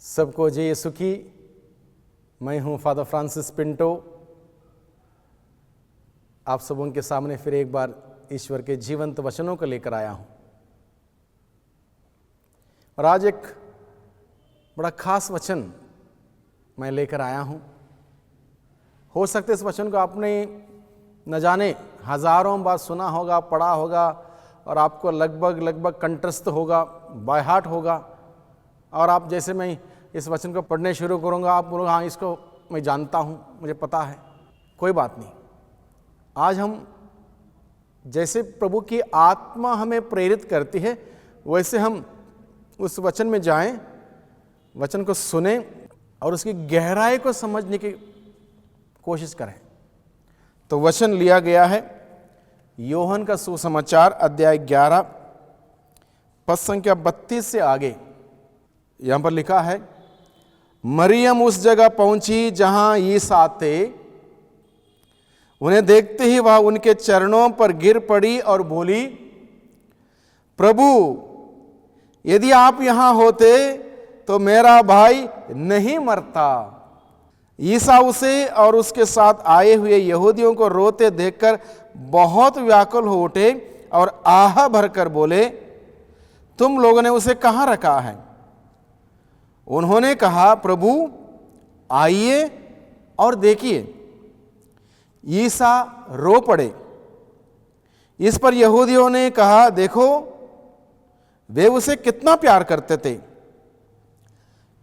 सबको जय यीशु की। मैं हूं फादर फ्रांसिस पिंटो, आप सबों के सामने फिर एक बार ईश्वर के जीवंत वचनों को लेकर आया हूं। और आज एक बड़ा खास वचन मैं लेकर आया हूं। हो सकता है इस वचन को आपने न जाने हजारों बार सुना होगा, पढ़ा होगा और आपको लगभग कंठस्थ होगा, बाय हार्ट होगा। और आप जैसे मैं इस वचन को पढ़ने शुरू करूंगा, आप बोलोगे हाँ इसको मैं जानता हूं, मुझे पता है। कोई बात नहीं, आज हम जैसे प्रभु की आत्मा हमें प्रेरित करती है वैसे हम उस वचन में जाएं, वचन को सुने और उसकी गहराई को समझने की कोशिश करें। तो वचन लिया गया है यूहन्ना का सुसमाचार अध्याय 11 पद संख्या 32 से आगे। यहां पर लिखा है, मरियम उस जगह पहुंची जहां यीशु थे। उन्हें देखते ही वह उनके चरणों पर गिर पड़ी और बोली, प्रभु यदि आप यहां होते तो मेरा भाई नहीं मरता। यीशु उसे और उसके साथ आए हुए यहूदियों को रोते देखकर बहुत व्याकुल हो उठे और आह भरकर बोले, तुम लोगों ने उसे कहां रखा है? उन्होंने कहा, प्रभु आइए और देखिए। यीशु रो पड़े। इस पर यहूदियों ने कहा, देखो वे उसे कितना प्यार करते थे।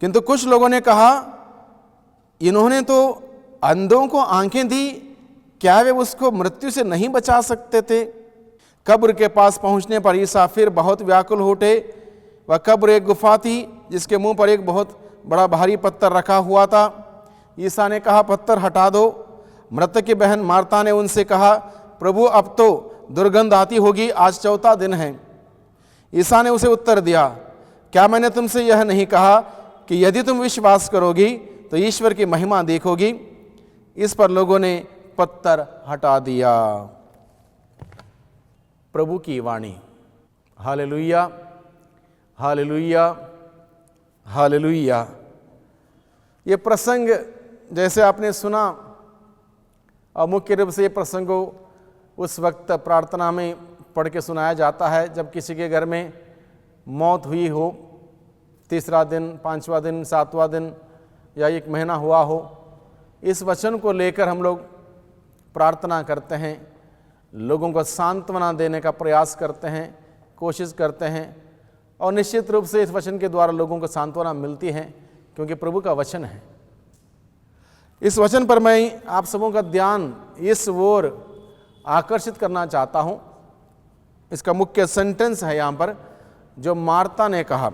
किंतु कुछ लोगों ने कहा, इन्होंने तो अंधों को आंखें दी, क्या वे उसको मृत्यु से नहीं बचा सकते थे? कब्र के पास पहुंचने पर यीशु फिर बहुत व्याकुल हो उठे। वह कब्र एक गुफा थी जिसके मुंह पर एक बहुत बड़ा भारी पत्थर रखा हुआ था। यीशु ने कहा, पत्थर हटा दो। मृतक की बहन मार्ता ने उनसे कहा, प्रभु अब तो दुर्गंध आती होगी, आज चौथा दिन है। यीशु ने उसे उत्तर दिया, क्या मैंने तुमसे यह नहीं कहा कि यदि तुम विश्वास करोगी तो ईश्वर की महिमा देखोगी? इस पर लोगों ने पत्थर हटा दिया। प्रभु की वाणी। Hallelujah, hallelujah, hallelujah. ये प्रसंग जैसे आपने सुना, और मुख्य रूप से ये प्रसंग को उस वक्त प्रार्थना में पढ़ के सुनाया जाता है जब किसी के घर में मौत हुई हो, तीसरा दिन, पांचवा दिन, सातवां दिन या एक महीना हुआ हो। इस वचन को लेकर हम लोग प्रार्थना करते हैं, लोगों को सांत्वना देने का प्रयास करते हैं, कोशिश करते हैं। और निश्चित रूप से इस वचन के द्वारा लोगों को सांत्वना मिलती है क्योंकि प्रभु का वचन है। इस वचन पर मैं आप सबों का ध्यान इस ओर आकर्षित करना चाहता हूं। इसका मुख्य सेंटेंस है यहां पर जो मार्ता ने कहा।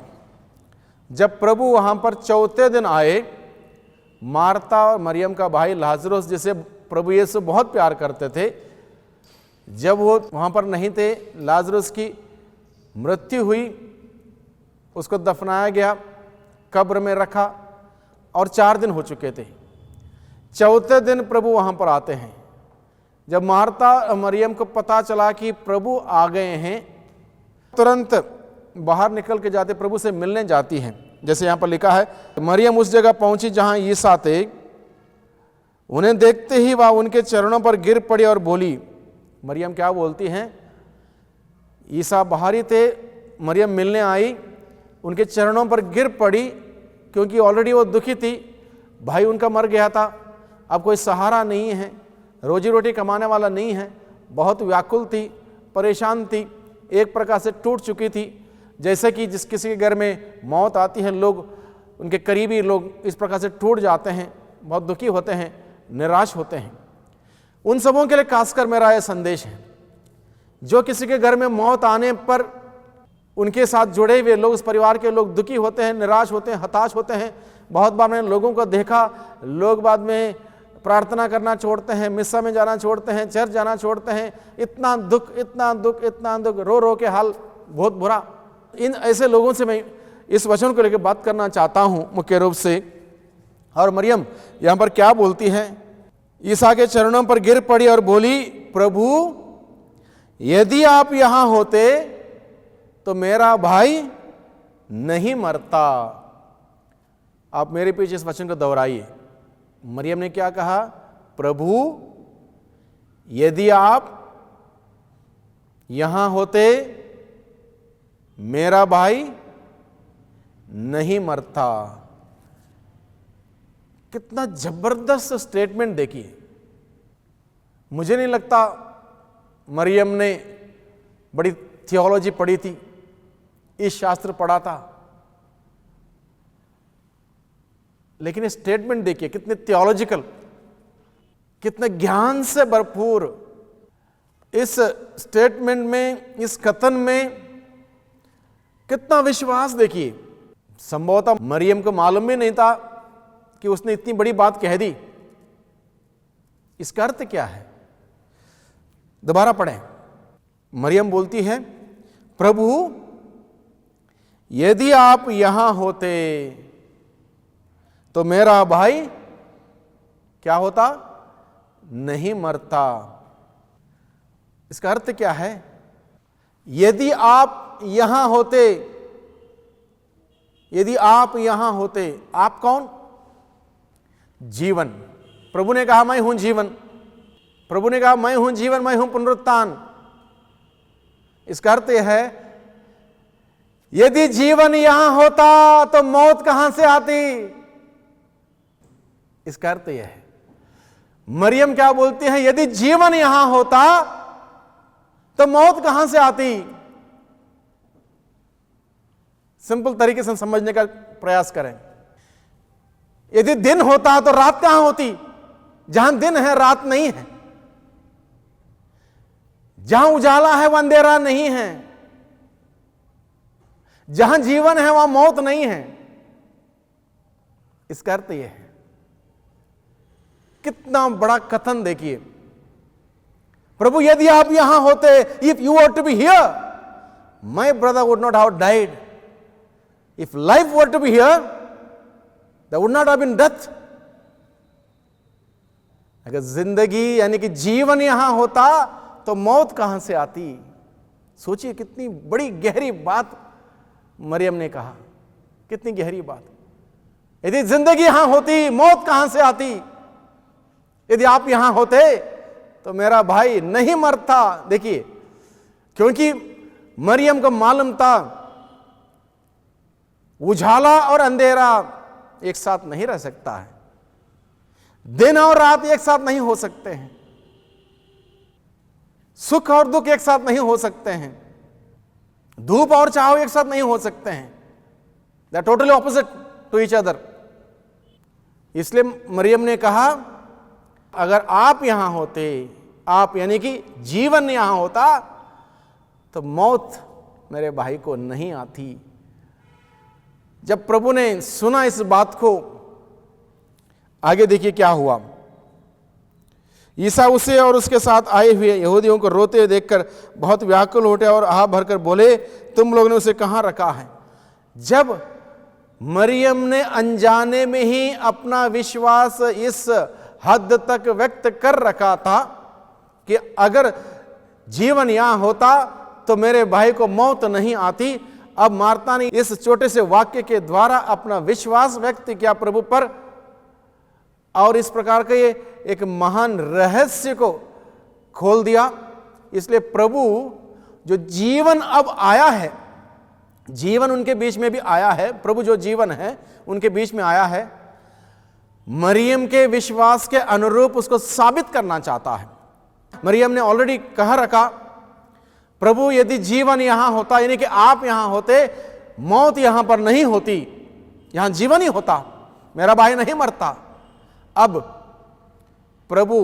जब प्रभु वहां पर चौथे दिन आए, मार्ता और मरियम का भाई लाजरुस, जिसे प्रभु यीशु बहुत प्यार करते थे, जब वो वहां पर नहीं थे, लाजरुस की मृत्यु हुई, उसको दफनाया गया, कब्र में रखा और 4 दिन हो चुके थे। चौथे दिन प्रभु वहां पर आते हैं। जब मार्ता और मरियम को पता चला कि प्रभु आ गए हैं, तुरंत बाहर निकल के जाते प्रभु से मिलने जाती हैं। जैसे यहां पर लिखा है, मरियम उस जगह पहुंची जहां यीशु थे। उन्हें देखते ही वह उनके चरणों पर गिर पड़ी और बोली। मरियम क्या बोलती हैं? यीशु बाहर ही थे, मरियम मिलने आई, उनके चरणों पर गिर पड़ी क्योंकि ऑलरेडी वो दुखी थी। भाई उनका मर गया था, अब कोई सहारा नहीं है, रोजी रोटी कमाने वाला नहीं है, बहुत व्याकुल थी, परेशान थी, एक प्रकार से टूट चुकी थी। जैसे कि जिस किसी के घर में मौत आती है, लोग, उनके करीबी लोग इस प्रकार से टूट जाते हैं, बहुत दुखी होते हैं, निराश होते हैं। उन सबों के लिए खासकर मेरा यह संदेश है, जो किसी के घर में मौत आने पर उनके साथ जुड़े हुए लोग, उस परिवार के लोग दुखी होते हैं, निराश होते हैं, हताश होते हैं। बहुत बार मैंने लोगों को देखा, लोग बाद में प्रार्थना करना छोड़ते हैं, मिस्सा में जाना छोड़ते हैं, चर्च जाना छोड़ते हैं। इतना दुख, इतना दुख, इतना दुख, रो रो के हाल बहुत बुरा। इन ऐसे लोगों से मैं इस वचन को लेकर बात करना चाहता हूं मुख्य रूप से। और मरियम यहां पर क्या बोलती है? यीशु के चरणों पर गिर पड़ी और बोली, प्रभु यदि आप यहां होते तो मेरा भाई नहीं मरता। आप मेरे पीछे इस वचन को दोहराइए। मरियम ने क्या कहा? प्रभु यदि आप यहां होते मेरा भाई नहीं मरता। कितना जबरदस्त स्टेटमेंट देखिए। मुझे नहीं लगता मरियम ने बड़ी थियोलॉजी पढ़ी थी, इस शास्त्र पढ़ा था, लेकिन ये स्टेटमेंट देखिए कितने थियोलॉजिकल, कितने ज्ञान से भरपूर। इस स्टेटमेंट में, इस कथन में कितना विश्वास देखिए। संभवतः मरियम को मालूम भी नहीं था कि उसने इतनी बड़ी बात कह दी। इसका अर्थ क्या है? दोबारा पढ़ें। मरियम बोलती है, प्रभु यदि आप यहां होते तो मेरा भाई क्या होता? नहीं मरता। इसका अर्थ क्या है? यदि आप यहां होते, यदि आप यहां होते, आप कौन? जीवन। प्रभु ने कहा मैं हूं जीवन। प्रभु ने कहा मैं हूं जीवन, मैं हूं पुनरुत्थान। इसका अर्थ यह है, यदि जीवन यहां होता तो मौत कहां से आती? इसका अर्थ यह है, मरियम क्या बोलती है? यदि जीवन यहां होता तो मौत कहां से आती? सिंपल तरीके से समझने का प्रयास करें। यदि दिन होता तो रात कहां होती? जहां दिन है रात नहीं है, जहां उजाला है वहां अंधेरा नहीं है, जहां जीवन है वहां मौत नहीं है। इसका अर्थ यह है, कितना बड़ा कथन देखिए। प्रभु यदि आप यहां होते, if you were to be here, my brother would not have died. If life were to be here, there would not have been death. अगर जिंदगी यानी कि जीवन यहां होता तो मौत कहां से आती? सोचिए कितनी बड़ी गहरी बात मरियम ने कहा, कितनी गहरी बात। यदि जिंदगी यहां होती, मौत कहां से आती? यदि आप यहां होते तो मेरा भाई नहीं मरता। देखिए, क्योंकि मरियम को मालूम था उजाला और अंधेरा एक साथ नहीं रह सकता है, दिन और रात एक साथ नहीं हो सकते हैं, सुख और दुख एक साथ नहीं हो सकते हैं, धूप और छांव एक साथ नहीं हो सकते हैं। They are totally opposite to each other. इसलिए मरियम ने कहा, अगर आप यहां होते, आप यानी कि जीवन यहां होता तो मौत मेरे भाई को नहीं आती। जब प्रभु ने सुना इस बात को, आगे देखिए क्या हुआ। ईसा उसे और उसके साथ आए हुए यहूदियों को रोते हुए देखकर बहुत व्याकुल उठे और आह भरकर बोले, तुम लोगों ने उसे कहां रखा है? जब मरियम ने अनजाने में ही अपना विश्वास इस हद तक व्यक्त कर रखा था कि अगर जीवन यहां होता तो मेरे भाई को मौत नहीं आती, अब मार्ता ने इस छोटे से वाक्य के द्वारा अपना विश्वास व्यक्त किया प्रभु पर, और इस प्रकार के एक महान रहस्य को खोल दिया। इसलिए प्रभु जो जीवन अब आया है, जीवन उनके बीच में भी आया है, प्रभु जो जीवन है उनके बीच में आया है, मरियम के विश्वास के अनुरूप उसको साबित करना चाहता है। मरियम ने ऑलरेडी कह रखा, प्रभु यदि जीवन यहां होता, यानी कि आप यहां होते, मौत यहां पर नहीं होती, यहां जीवन ही होता, मेरा भाई नहीं मरता। अब प्रभु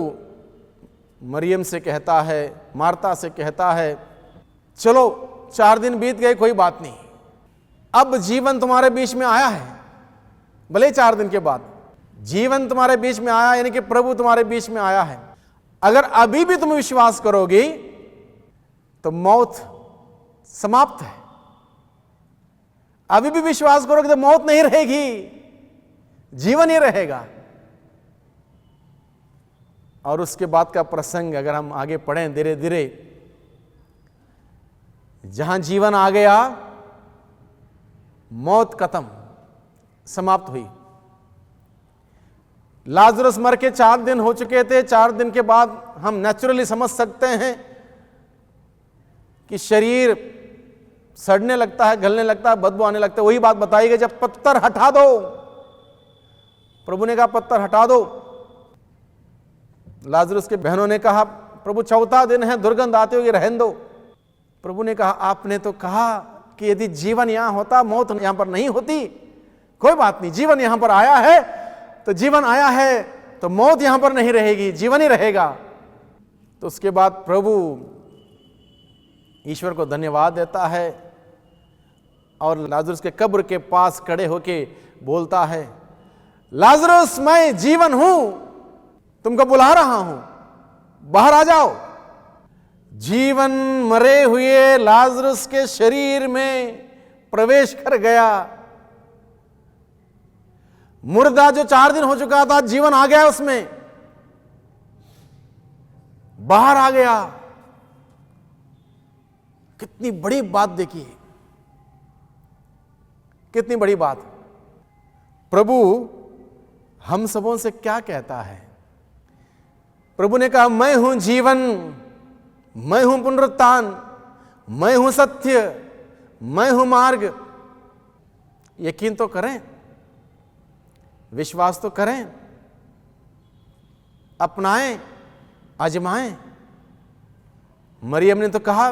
मरियम से कहता है, मार्ता से कहता है, चलो 4 दिन बीत गए, कोई बात नहीं, अब जीवन तुम्हारे बीच में आया है, भले 4 दिन के बाद जीवन तुम्हारे बीच में आया, यानी कि प्रभु तुम्हारे बीच में आया है। अगर अभी भी तुम विश्वास करोगे तो मौत समाप्त है। अभी भी विश्वास करोगे तो मौत नहीं रहेगी, जीवन ही रहेगा। और उसके बाद का प्रसंग अगर हम आगे पढ़ें धीरे धीरे, जहां जीवन आ गया, मौत खत्म, समाप्त हुई। लाजरस मर के 4 दिन हो चुके थे। 4 दिन के बाद हम नेचुरली समझ सकते हैं कि शरीर सड़ने लगता है, गलने लगता है, बदबू आने लगता है। वही बात बताई गई, जब पत्थर हटा दो, प्रभु ने कहा पत्थर हटा दो। लाजरस के बहनों ने कहा प्रभु 4था दिन है, दुर्गंध आती होगी, रहने दो। प्रभु ने कहा आपने तो कहा कि यदि जीवन यहां होता मौत यहां पर नहीं होती। कोई बात नहीं, जीवन यहां पर आया है तो जीवन आया है तो मौत यहां पर नहीं रहेगी, जीवन ही रहेगा। तो उसके बाद प्रभु ईश्वर को धन्यवाद देता है और लाजरस के कब्र के पास खड़े होके बोलता है, लाजरस मैं जीवन हूं, तुमको बुला रहा हूं, बाहर आ जाओ। जीवन मरे हुए लाजरस के शरीर में प्रवेश कर गया। मुर्दा जो 4 दिन हो चुका था, जीवन आ गया उसमें, बाहर आ गया। कितनी बड़ी बात देखिए, कितनी बड़ी बात। प्रभु हम सबों से क्या कहता है? प्रभु ने कहा मैं हूं जीवन, मैं हूं पुनरुत्थान, मैं हूं सत्य, मैं हूं मार्ग। यकीन तो करें, विश्वास तो करें, अपनाएं, आजमाएं। मरियम ने तो कहा,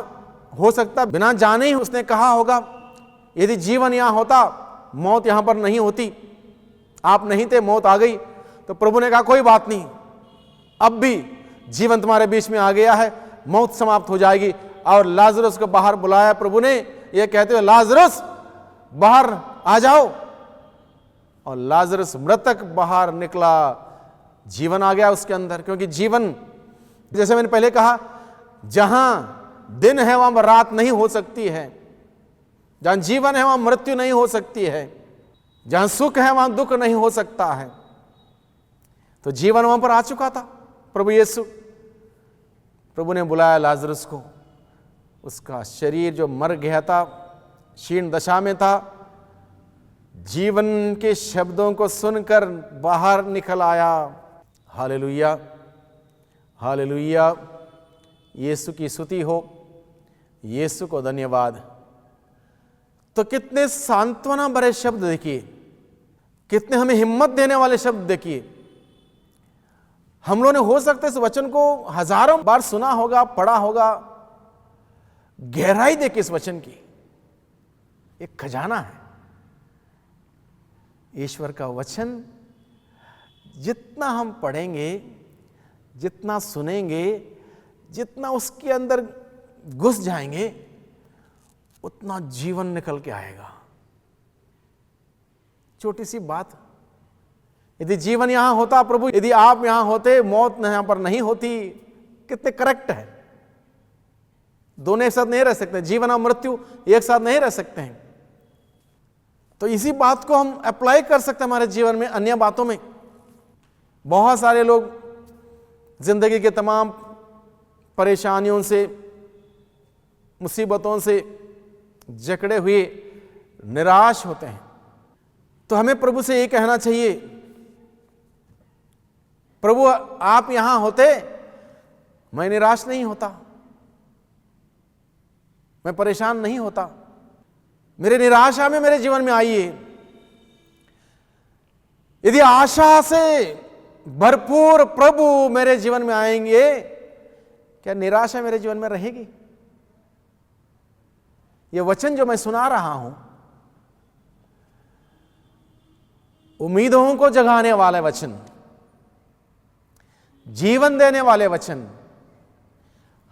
हो सकता बिना जाने ही उसने कहा होगा यदि जीवन यहां होता मौत यहां पर नहीं होती। आप नहीं थे, मौत आ गई। तो प्रभु ने कहा कोई बात नहीं, अब भी जीवन तुम्हारे बीच में आ गया है, मौत समाप्त हो जाएगी। और लाजरस को बाहर बुलाया प्रभु ने, यह कहते हुए लाजरस बाहर आ जाओ। और लाजरस मृतक बाहर निकला, जीवन आ गया उसके अंदर। क्योंकि जीवन, जैसे मैंने पहले कहा, जहां दिन है वहां रात नहीं हो सकती है, जहां जीवन है वहां मृत्यु नहीं हो सकती है, जहां सुख है वहां दुख नहीं हो सकता है। तो जीवन वहां पर आ चुका था। प्रभु यीशु, प्रभु ने बुलाया लाजरस को। उसका शरीर जो मर गया था, क्षीण दशा में था, जीवन के शब्दों को सुनकर बाहर निकल आया। Hallelujah, hallelujah. यीशु की स्तुति हो, यीशु को धन्यवाद। तो कितने सांत्वना भरे शब्द देखिए, कितने हमें हिम्मत देने वाले शब्द देखिए। हम लोगों ने हो सकता है इस वचन को हजारों बार सुना होगा, पढ़ा होगा। गहराई देखिए इस वचन की, एक खजाना है। ईश्वर का वचन जितना हम पढ़ेंगे, जितना सुनेंगे, जितना उसके अंदर घुस जाएंगे, उतना जीवन निकल के आएगा। छोटी सी बात, यदि जीवन यहां होता प्रभु, यदि आप यहां होते, मौत यहां पर नहीं होती। कितने करेक्ट है। दोनों एक साथ नहीं रह सकते, जीवन और मृत्यु एक साथ नहीं रह सकते हैं। तो इसी बात को हम अप्लाई कर सकते हैं हमारे जीवन में, अन्य बातों में। बहुत सारे लोग जिंदगी के तमाम परेशानियों से, मुसीबतों से जकड़े हुए निराश होते हैं। तो हमें प्रभु से ये कहना चाहिए, प्रभु आप यहां होते, मैं निराश नहीं होता, मैं परेशान नहीं होता। मेरे निराशा में मेरे जीवन में आइए। यदि आशा से भरपूर प्रभु मेरे जीवन में आएंगे, क्या निराशा मेरे जीवन में रहेगी? यह वचन जो मैं सुना रहा हूं, उम्मीदों को जगाने वाले वचन, जीवन देने वाले वचन,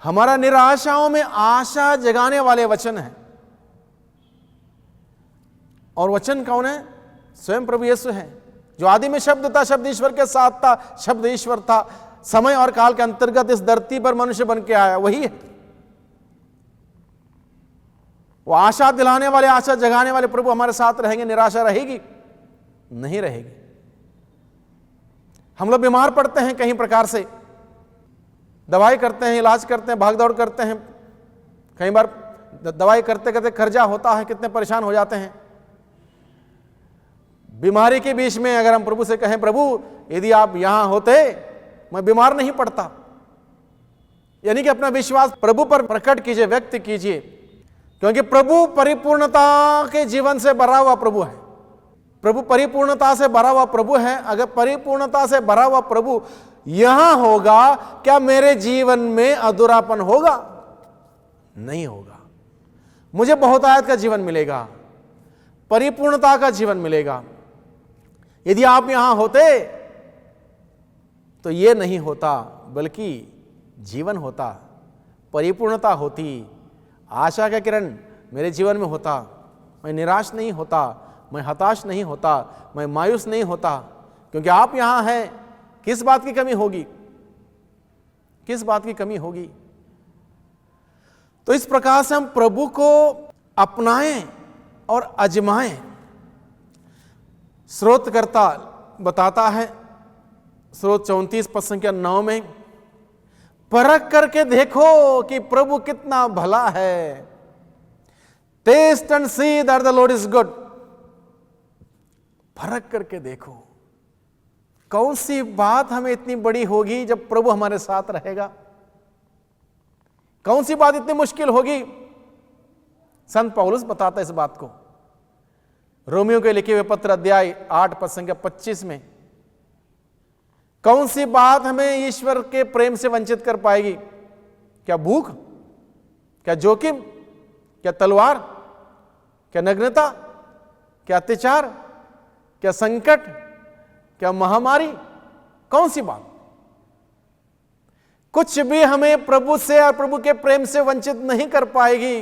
हमारा निराशाओं में आशा जगाने वाले वचन है। और वचन कौन है? स्वयं प्रभु यीशु है, जो आदि में शब्द था, शब्द ईश्वर के साथ था, शब्द ईश्वर था, समय और काल के अंतर्गत इस धरती पर मनुष्य बन के आया, वही है। वो आशा दिलाने वाले, आशा जगाने वाले प्रभु हमारे साथ रहेंगे। निराशा रहेगी? नहीं रहेगी। हम लोग बीमार पड़ते हैं कहीं प्रकार से, दवाई करते हैं, इलाज करते हैं, भागदौड़ करते हैं, कई बार दवाई करते करते कर्जा होता है, कितने परेशान हो जाते हैं। बीमारी के बीच में अगर हम प्रभु से कहें, प्रभु यदि आप यहां होते मैं बीमार नहीं पड़ता, यानी कि अपना विश्वास प्रभु पर प्रकट कीजिए, व्यक्त कीजिए, क्योंकि प्रभु परिपूर्णता के जीवन से भरा हुआ प्रभु है। प्रभु परिपूर्णता से भरा हुआ प्रभु है। अगर परिपूर्णता से भरा हुआ प्रभु यहां होगा, क्या मेरे जीवन में अधूरापन होगा? नहीं होगा। मुझे बहुतायत का जीवन मिलेगा, परिपूर्णता का जीवन मिलेगा। यदि आप यहां होते तो यह नहीं होता, बल्कि जीवन होता, परिपूर्णता होती, आशा का किरण मेरे जीवन में होता। मैं निराश नहीं होता, मैं हताश नहीं होता, मैं मायूस नहीं होता, क्योंकि आप यहां हैं। किस बात की कमी होगी? किस बात की कमी होगी? तो इस प्रकार से हम प्रभु को अपनाएं और आजमाएं। स्रोतकर्ता बताता है, स्रोत 34 पद संख्या 9 में, परख करके देखो कि प्रभु कितना भला है। Taste and see that the Lord is good. परख करके देखो, कौन सी बात हमें इतनी बड़ी होगी जब प्रभु हमारे साथ रहेगा? कौन सी बात इतनी मुश्किल होगी? संत पौलुस बताता है इस बात को रोमियो के लिखे हुए पत्र अध्याय 8 पद संख्या 25 में। कौन सी बात हमें ईश्वर के प्रेम से वंचित कर पाएगी? क्या भूख? क्या जोखिम? क्या तलवार? क्या नग्नता? क्या अत्याचार? क्या संकट? क्या महामारी? कौन सी बात? कुछ भी हमें प्रभु से और प्रभु के प्रेम से वंचित नहीं कर पाएगी।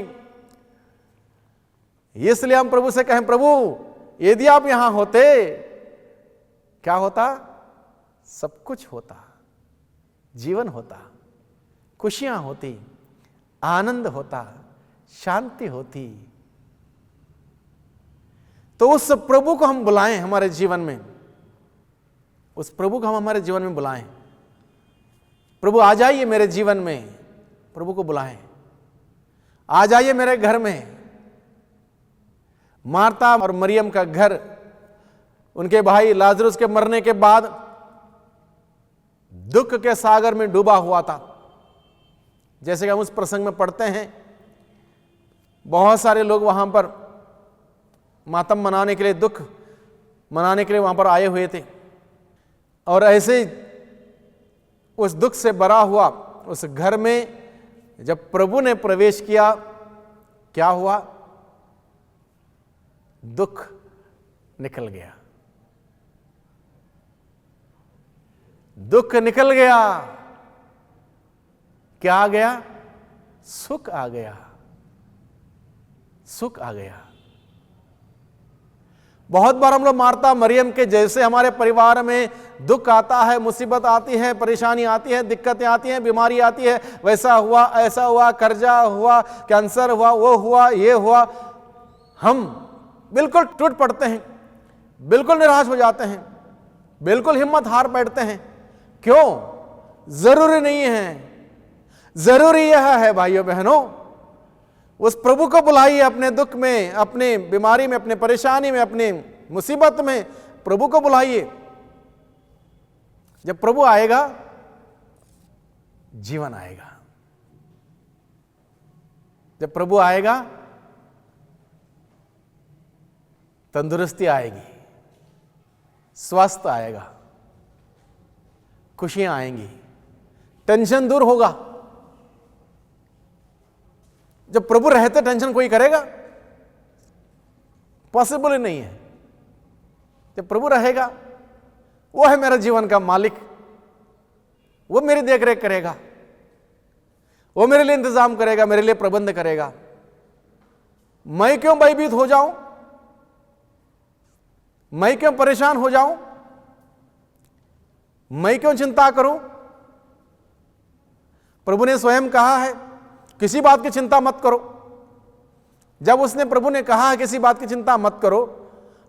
इसलिए हम प्रभु से कहें, प्रभु यदि आप यहां होते, क्या होता? सब कुछ होता, जीवन होता, खुशियां होती, आनंद होता, शांति होती। तो उस प्रभु को हम बुलाएं हमारे जीवन में, उस प्रभु को हम हमारे जीवन में बुलाएं। प्रभु आ जाइए मेरे जीवन में, प्रभु को बुलाएं। आ जाइए मेरे घर में। मार्ता और मरियम का घर उनके भाई लाजरुस के मरने के बाद दुख के सागर में डूबा हुआ था। जैसे कि हम उस प्रसंग में पढ़ते हैं, बहुत सारे लोग वहां पर मातम मनाने के लिए, दुख मनाने के लिए वहां पर आए हुए थे। और ऐसे उस दुख से भरा हुआ उस घर में जब प्रभु ने प्रवेश किया, क्या हुआ? दुख निकल गया, दुख निकल गया। क्या आ गया? सुख आ गया, सुख आ गया। बहुत बार हम लोग मार्ता मरियम के जैसे हमारे परिवार में दुख आता है, मुसीबत आती है, परेशानी आती है, दिक्कतें आती हैं, बीमारी आती है, वैसा हुआ, ऐसा हुआ, कर्जा हुआ, कैंसर हुआ, वो हुआ, ये हुआ, हम बिल्कुल टूट पड़ते हैं, बिल्कुल निराश हो जाते हैं, बिल्कुल हिम्मत हार बैठते हैं। क्यों? जरूरी नहीं है। जरूरी यह है भाइयों बहनों, उस प्रभु को बुलाइए अपने दुख में, अपने बीमारी में, अपने परेशानी में, अपने मुसीबत में। प्रभु को बुलाइए। जब प्रभु आएगा, जीवन आएगा। जब प्रभु आएगा, तंदुरुस्ती आएगी, स्वास्थ्य आएगा, खुशियां आएंगी, टेंशन दूर होगा। जब प्रभु रहते टेंशन कोई करेगा? पॉसिबल ही नहीं है। जब प्रभु रहेगा, वो है मेरा जीवन का मालिक, वो मेरी देखरेख करेगा, वो मेरे लिए इंतजाम करेगा, मेरे लिए प्रबंध करेगा। मैं क्यों भयभीत हो जाऊं? मैं क्यों परेशान हो जाऊं? मैं क्यों चिंता करूं? प्रभु ने स्वयं कहा है, किसी बात की चिंता मत करो। जब उसने प्रभु ने कहा है किसी बात की चिंता मत करो,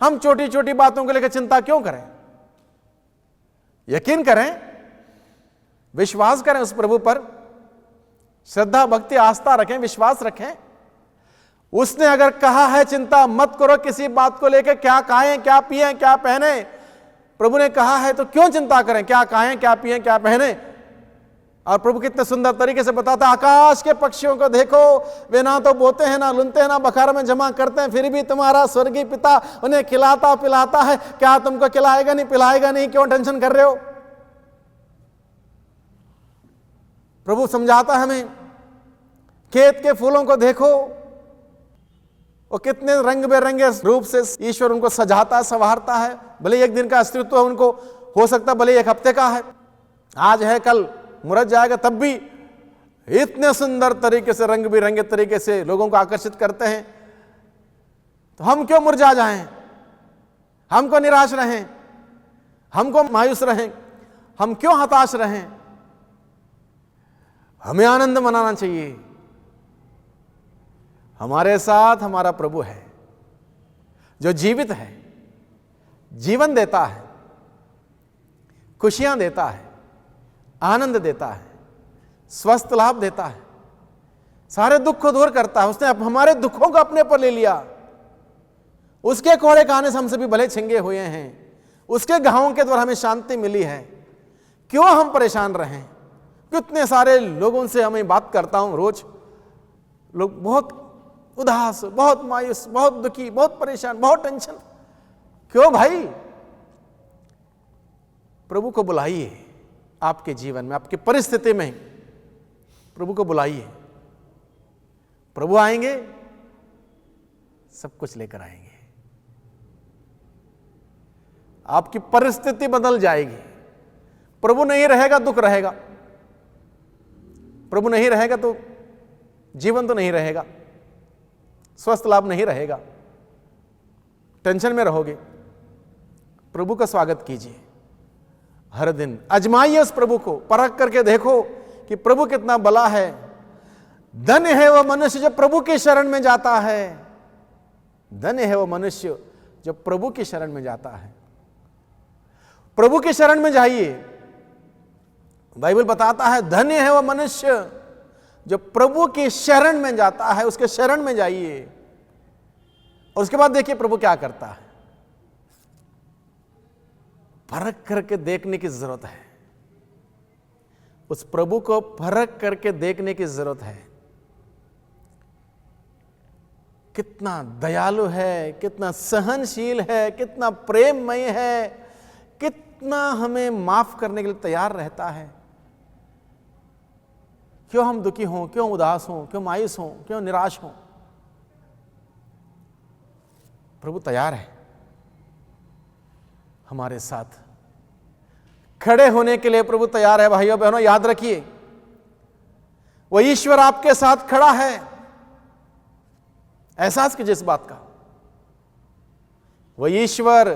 हम छोटी छोटी बातों को लेकर चिंता क्यों करें? यकीन करें, विश्वास करें उस प्रभु पर, श्रद्धा भक्ति आस्था रखें, विश्वास रखें। उसने अगर कहा है चिंता मत करो किसी बात को लेकर, क्या खाएं क्या पिएं क्या पहने, प्रभु ने कहा है तो क्यों चिंता करें, क्या खाएं क्या पिएं क्या पहने। और प्रभु कितने सुंदर तरीके से बताता, आकाश के पक्षियों को देखो, वे ना तो बोते हैं ना लुनते हैं ना बखार में जमा करते हैं, फिर भी तुम्हारा स्वर्गीय पिता उन्हें खिलाता पिलाता है, क्या तुमको खिलाएगा नहीं पिलाएगा नहीं, क्यों टेंशन कर रहे हो। प्रभु समझाता है हमें, खेत के फूलों को देखो, वो कितने रंग बिरंगे रूप से ईश्वर उनको सजाता संवारता है। भले एक दिन का अस्तित्व है उनको, हो सकता भले एक हफ्ते का है, आज है कल मुरझ जाएगा, तब भी इतने सुंदर तरीके से रंग बिरंगे तरीके से लोगों को आकर्षित करते हैं। तो हम क्यों मुरझा जाएं, हमको निराश रहें, हमको मायूस रहें, हम क्यों हताश रहें। हमें आनंद मनाना चाहिए। हमारे साथ हमारा प्रभु है जो जीवित है, जीवन देता है, खुशियां देता है, आनंद देता है, स्वस्थ लाभ देता है, सारे दुख को दूर करता है। उसने हमारे दुखों को अपने पर ले लिया। उसके कोड़े खाने से हमसे भी भले छिंगे हुए हैं, उसके घावों के द्वारा हमें शांति मिली है। क्यों हम परेशान रहें। कितने सारे लोगों से हमें बात करता हूं रोज, लोग बहुत उदास, बहुत मायूस, बहुत दुखी, बहुत परेशान, बहुत टेंशन। क्यों भाई। प्रभु को बुलाइए आपके जीवन में, आपकी परिस्थिति में प्रभु को बुलाइए। प्रभु आएंगे, सब कुछ लेकर आएंगे। आपकी परिस्थिति बदल जाएगी। प्रभु नहीं रहेगा दुख रहेगा, प्रभु नहीं रहेगा तो जीवन तो नहीं रहेगा, स्वस्थ लाभ नहीं रहेगा, टेंशन में रहोगे। प्रभु का स्वागत कीजिए, हर दिन आजमाइए उस प्रभु को, परख करके देखो कि प्रभु कितना भला है। धन्य है वह मनुष्य जो प्रभु की शरण में जाता है। धन्य है वह मनुष्य जो प्रभु की शरण में जाता है। प्रभु की शरण में जाइए। बाइबल बताता है धन्य है वह मनुष्य जो प्रभु की शरण में जाता है। उसके शरण में जाइए और उसके बाद देखिए प्रभु क्या करता है। परख करके देखने की जरूरत है। उस प्रभु को परख करके देखने की जरूरत है। कितना दयालु है, कितना सहनशील है, कितना प्रेममय है, कितना हमें माफ करने के लिए तैयार रहता है। क्यों हम दुखी हों, क्यों उदास हों, क्यों मायूस हों, क्यों निराश हों, प्रभु तैयार है हमारे साथ खड़े होने के लिए। प्रभु तैयार है। भाइयों बहनों, याद रखिए वह ईश्वर आपके साथ खड़ा है। एहसास कीजिए इस बात का। वह ईश्वर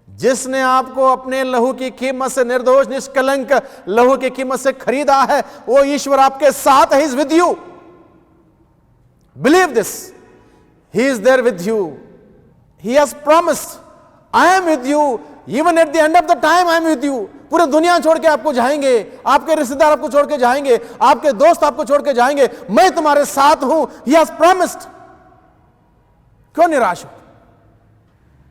जिसने आपको अपने लहू की कीमत से, निर्दोष निष्कलंक लहू की कीमत से खरीदा है, वो ईश्वर आपके साथ है। He is with you. Believe this, he is there with you. He has promised, I am with you, even at the end of the time I am with you. पूरे दुनिया छोड़ के आपको जाएंगे, आपके रिश्तेदार आपको छोड़ के जाएंगे, आपके दोस्त आपको छोड़ के जाएंगे, मैं तुम्हारे साथ हूं। ही हैज प्रॉमिस्ड। क्यों निराश हो?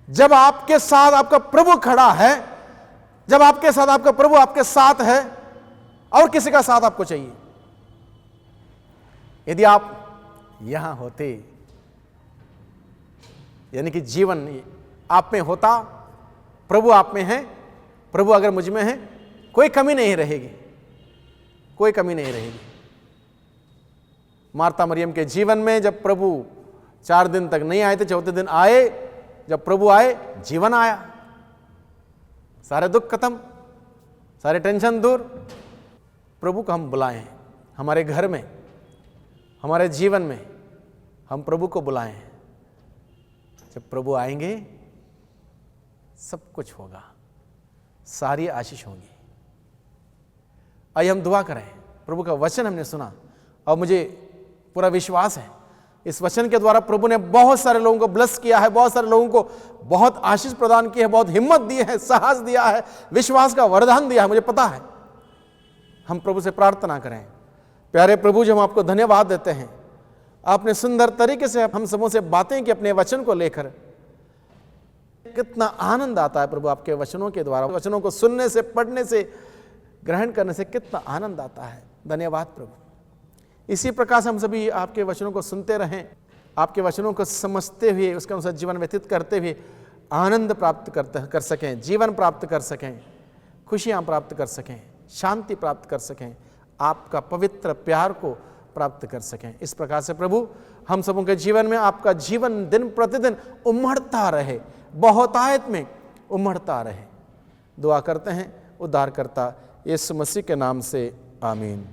जब आपके साथ आपका प्रभु खड़ा है, जब आपके साथ आपका प्रभु आपके साथ है, और किसी का साथ आपको चाहिए? यदि आप यहां होते, यानी कि जीवन आप में होता, प्रभु आप में है, प्रभु अगर मुझ में है, कोई कमी नहीं रहेगी, कोई कमी नहीं रहेगी। मार्था मरियम के जीवन में जब प्रभु 4 दिन तक नहीं आए थे, चौथे दिन आए, जब प्रभु आए जीवन आया, सारे दुख खत्म, सारे टेंशन दूर। प्रभु को हम बुलाएं हमारे घर में, हमारे जीवन में, हम प्रभु को बुलाएं। जब प्रभु आएंगे सब कुछ होगा, सारी आशीष होगी। आइए हम दुआ करें। प्रभु का वचन हमने सुना और मुझे पूरा विश्वास है इस वचन के द्वारा प्रभु ने बहुत सारे लोगों को ब्लेस किया है, बहुत सारे लोगों को बहुत आशीष प्रदान की है, बहुत हिम्मत दी है, साहस दिया है, विश्वास का वरदान दिया है, मुझे पता है। हम प्रभु से प्रार्थना करें। प्यारे प्रभु जी, हम आपको धन्यवाद देते हैं। आपने सुंदर तरीके से हम सबों से बातें की अपने वचन को लेकर। कितना आनंद आता है प्रभु आपके वचनों के द्वारा, वचनों को सुनने से, पढ़ने से, ग्रहण करने से कितना आनंद आता है। धन्यवाद प्रभु। इसी प्रकार से हम सभी आपके वचनों को सुनते रहें, आपके वचनों को समझते हुए उसके अनुसार जीवन व्यतीत करते हुए आनंद प्राप्त कर सकें, जीवन प्राप्त कर सकें, खुशियाँ प्राप्त कर सकें, शांति प्राप्त कर सकें, आपका पवित्र प्यार को प्राप्त कर सकें। इस प्रकार से प्रभु हम सबों के जीवन में आपका जीवन दिन प्रतिदिन उमड़ता रहे, बहुतायत में उमड़ता रहे। दुआ करते हैं उद्धारकर्ता यीशु मसीह के नाम से, आमीन।